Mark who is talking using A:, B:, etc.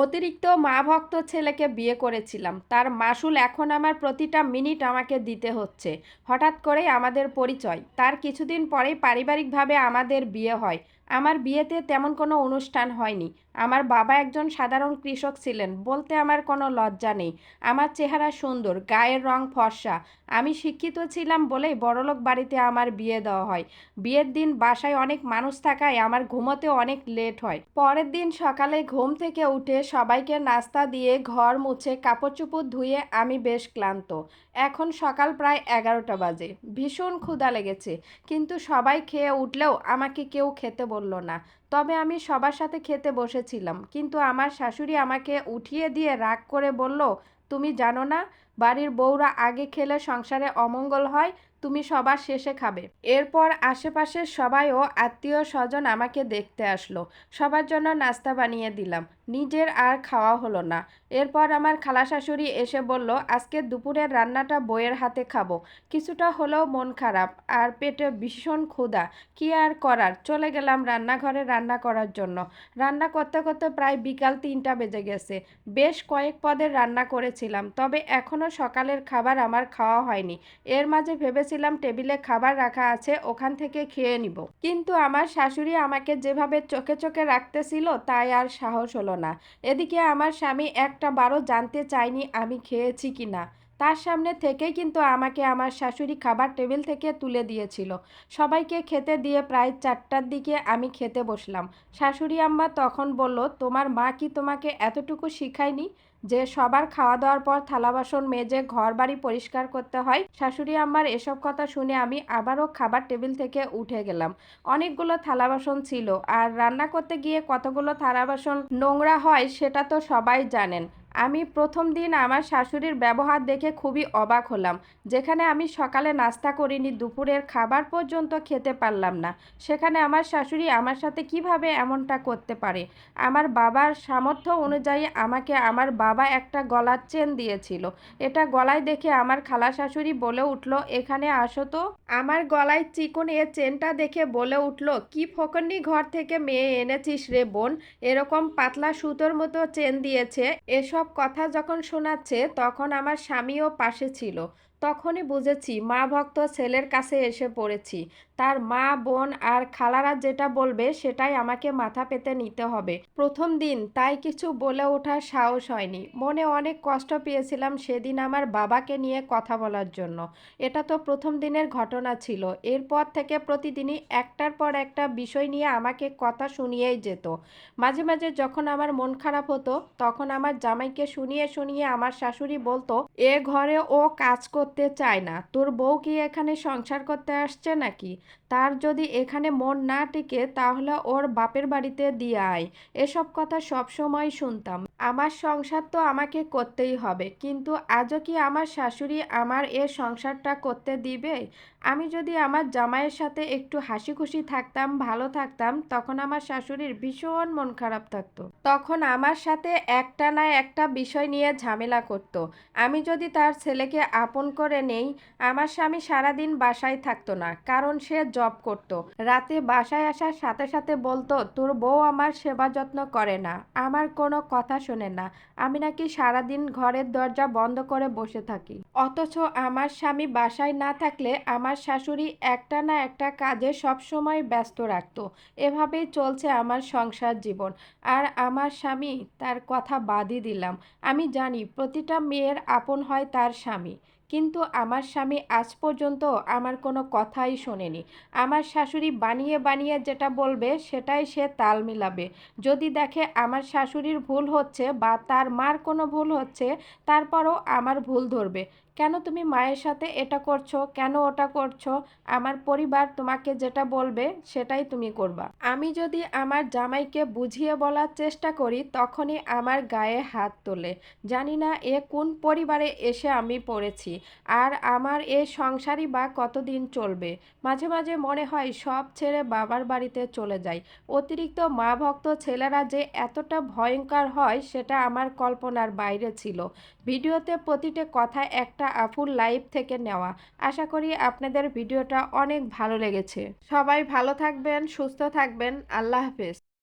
A: অতিরিক্ত মা ভক্ত ছেলেকে বিয়ে করেছিলাম, তার মাসুল এখন আমার প্রতিটা মিনিট আমাকে দিতে হচ্ছে। হঠাৎ করেই আমাদের পরিচয়, তার কিছুদিন পরেই পারিবারিকভাবে আমাদের বিয়ে হয়। আমার বিয়েতে তেমন কোনো অনুষ্ঠান হয়নি। আমার বাবা একজন সাধারণ কৃষক ছিলেন বলতে আমার কোনো লজ্জা নেই। আমার চেহারা সুন্দর, গায়ের রং ফর্সা। আমি শিক্ষিত ছিলাম বলেই বড়লোক বাড়িতে আমার বিয়ে দেওয়া হয়। বিয়ের দিন বাসায় অনেক মানুষ থাকায় আমার ঘুমোতে অনেক লেট হয়। পরের দিন সকালে ঘুম থেকে উঠে সবাইকে নাস্তা দিয়ে ঘর মুছে কাপড় চোপড় ধুয়ে আমি বেশ ক্লান্ত। এখন সকাল প্রায় 11টা বাজে। ভীষণ ক্ষুধা লেগেছে, কিন্তু সবাই খেয়ে উঠলেও আমাকে কেউ খেতে বলল না। তবে আমি সবার সাথে খেতে বসেছিলাম, কিন্তু আমার শাশুড়ি আমাকে উঠিয়ে দিয়ে রাগ করে বলল, তুমি জানো না, বাড়ির বউরা আগে খেলে সংসারে অমঙ্গল হয়, তুমি সবার শেষে খাবে। এরপর আশেপাশের সবাইও আত্মীয় স্বজন আমাকে দেখতে আসলো। সবার জন্য নাস্তা বানিয়ে দিলাম, নিজের আর খাওয়া হলো না। এরপর আমার খালা শাশুড়ি এসে বলল, আজকে দুপুরের রান্নাটা বউয়ের হাতে খাবো। কিছুটা হলেও মন খারাপ আর পেটে ভীষণ ক্ষুধা। কি আর করার, চলে গেলাম রান্নাঘরে রান্না করার জন্য। রান্না করতে করতে প্রায় বিকাল 3টা বেজে গেছে। বেশ কয়েক পদের রান্না করেছিলাম, তবে এখনও সকালের খাবার আমার খাওয়া হয়নি। এর মাঝে ভেবেছিলাম টেবিলে খাবার রাখা আছে, ওখান থেকে খেয়ে নিব, কিন্তু আমার শাশুড়ি আমাকে যেভাবে চোখে চোখে রাখতেছিল তাই আর সাহস হলো না। এদিকে আমার স্বামী একটা বারও জানতে চায়নি আমি খেয়েছি কি না। তার সামনে থেকেই কিন্তু আমাকে আমার শাশুড়ি খাবার টেবিল থেকে তুলে দিয়েছিল। সবাইকে খেতে দিয়ে প্রায় 4টার দিকে আমি খেতে বসলাম। শাশুড়ি আম্মা তখন বলল, তোমার মা কি তোমাকে এতটুকু শিখায়নি যে সবার খাওয়া দাওয়ার পর থালা বাসন মেজে ঘর বাড়ি পরিষ্কার করতে হয়? শাশুড়ি আম্মার এসব কথা শুনে আমি আবারও খাবার টেবিল থেকে উঠে গেলাম। অনেকগুলো থালা বাসন ছিল, আর রান্না করতে গিয়ে কতগুলো থালা বাসন নোংরা হয় সেটা তো সবাই জানেন। আমি প্রথম দিন আমার শাশুড়ির ব্যবহার দেখে খুবই অবাক হলাম। যেখানে আমি সকালে নাস্তা করিনি, দুপুরের খাবার পর্যন্ত খেতে পারলাম না, সেখানে আমার শাশুড়ি আমার সাথে কিভাবে এমনটা করতে পারে? আমার বাবার সামর্থ্য অনুযায়ী আমাকে আমার বাবা একটা গলার চেন দিয়েছিল। এটা গলায় দেখে আমার খালা শাশুড়ি বলে উঠল, এখানে আসো তো। আমার গলায় চিকন এ চেনটা দেখে বলে উঠল, কি ফকন্নি ঘর থেকে মেয়ে এনেছিস রে বোন, এরকম পাতলা সুতোর মতো চেন দিয়েছে। এসব কথা যখন শোনাচ্ছে তখন আমার স্বামীও পাশে ছিল। তখনই বুঝেছি মা ভক্ত ছেলের কাছে এসে পড়েছি। তার মা, বোন আর খালারা যেটা বলবে সেটাই আমাকে মাথা পেতে নিতে হবে। প্রথম দিন তাই কিছু বলে ওঠার সাহস হয়নি। মনে অনেক কষ্ট পেয়েছিলাম সেদিন আমার বাবাকে নিয়ে কথা বলার জন্য। এটা তো প্রথম দিনের ঘটনা ছিল। এরপর থেকে প্রতিদিনই একটার পর একটা বিষয় নিয়ে আমাকে কথা শুনিয়েই যেত। মাঝে মাঝে যখন আমার মন খারাপ হতো তখন আমার জামাইকে শুনিয়ে শুনিয়ে আমার শাশুড়ি বলতো, এ ঘরে ও কাজ করতে চায় না, তোর বউ কি এখানে সংসার করতে আসছে নাকি? তার যদি এখানে মন না টিকে তাহলে ওর বাপের বাড়িতে দিয়ে আয়। এসব কথা সব সময় শুনতাম। আমার সংসার তো আমাকে করতেই হবে, কিন্তু আজও কি আমার শাশুড়ি আমার এ সংসারটা করতে দিবে? আমি যদি আমার জামাইয়ের সাথে একটু হাসি খুশি থাকতাম, ভালো থাকতাম, তখন আমার শাশুড়ির ভীষণ মন খারাপ থাকতো। তখন আমার সাথে একটা না একটা বিষয় নিয়ে ঝামেলা করতো। আমি যদি তার ছেলেকে আপন করে নেই, আমার স্বামী সারাদিন বাসায় থাকতো না, কারণ সে জব করত। রাতে বাসায় আসার সাথে সাথে বলতো, তোর বউ আমার সেবা যত্ন করে না, আমার কোনো কথা শোনে না, আমি নাকি সারাদিন ঘরের দরজা বন্ধ করে বসে থাকি। অথচ আমার স্বামী বাসায় না থাকলে আমার শাশুড়ি একটা না একটা কাজে সবসময় ব্যস্ত রাখতো। এভাবেই চলছে আমার সংসার জীবন। আর আমার স্বামী, তার কথা বাদই দিলাম। আমি জানি প্রতিটা মেয়ের আপন হয় তার স্বামী, কিন্তু আমার স্বামী আজ পর্যন্ত আমার কোনো কথাই শোনেনি। আমার শাশুড়ি বানিয়ে বানিয়ে যেটা বলবে সেটাই সে তাল মিলাবে। যদি দেখে আমার শাশুড়ির ভুল হচ্ছে বা তার মার কোনো ভুল হচ্ছে, তারপরও আমার ভুল ধরবে। কেন তুমি মায়ের সাথে এটা করছো, কেন ওটা করছো? আমার পরিবার তোমাকে যেটা বলবে সেটাই তুমি করবা। আমি যদি আমার জামাইকে বুঝিয়ে বলার চেষ্টা করি তখনই আমার গায়ে হাত তোলে। জানি না এ কোন পরিবারে এসে আমি পড়েছি, আর আমার এ সংসারই বা কতদিন চলবে। মাঝে মাঝে মনে হয় সব ছেড়ে বাবার বাড়িতে চলে যাই। অতিরিক্ত মা ভক্ত ছেলেরা যে এতটা ভয়ঙ্কর হয় সেটা আমার কল্পনার বাইরে ছিল। ভিডিওতে প্রতিটা কথা একটা আপুর লাইভ থেকে নেওয়া। আশা করি আপনাদের ভিডিওটা অনেক ভালো লেগেছে। সবাই ভালো থাকবেন, সুস্থ থাকবেন। আল্লাহ হাফেজ।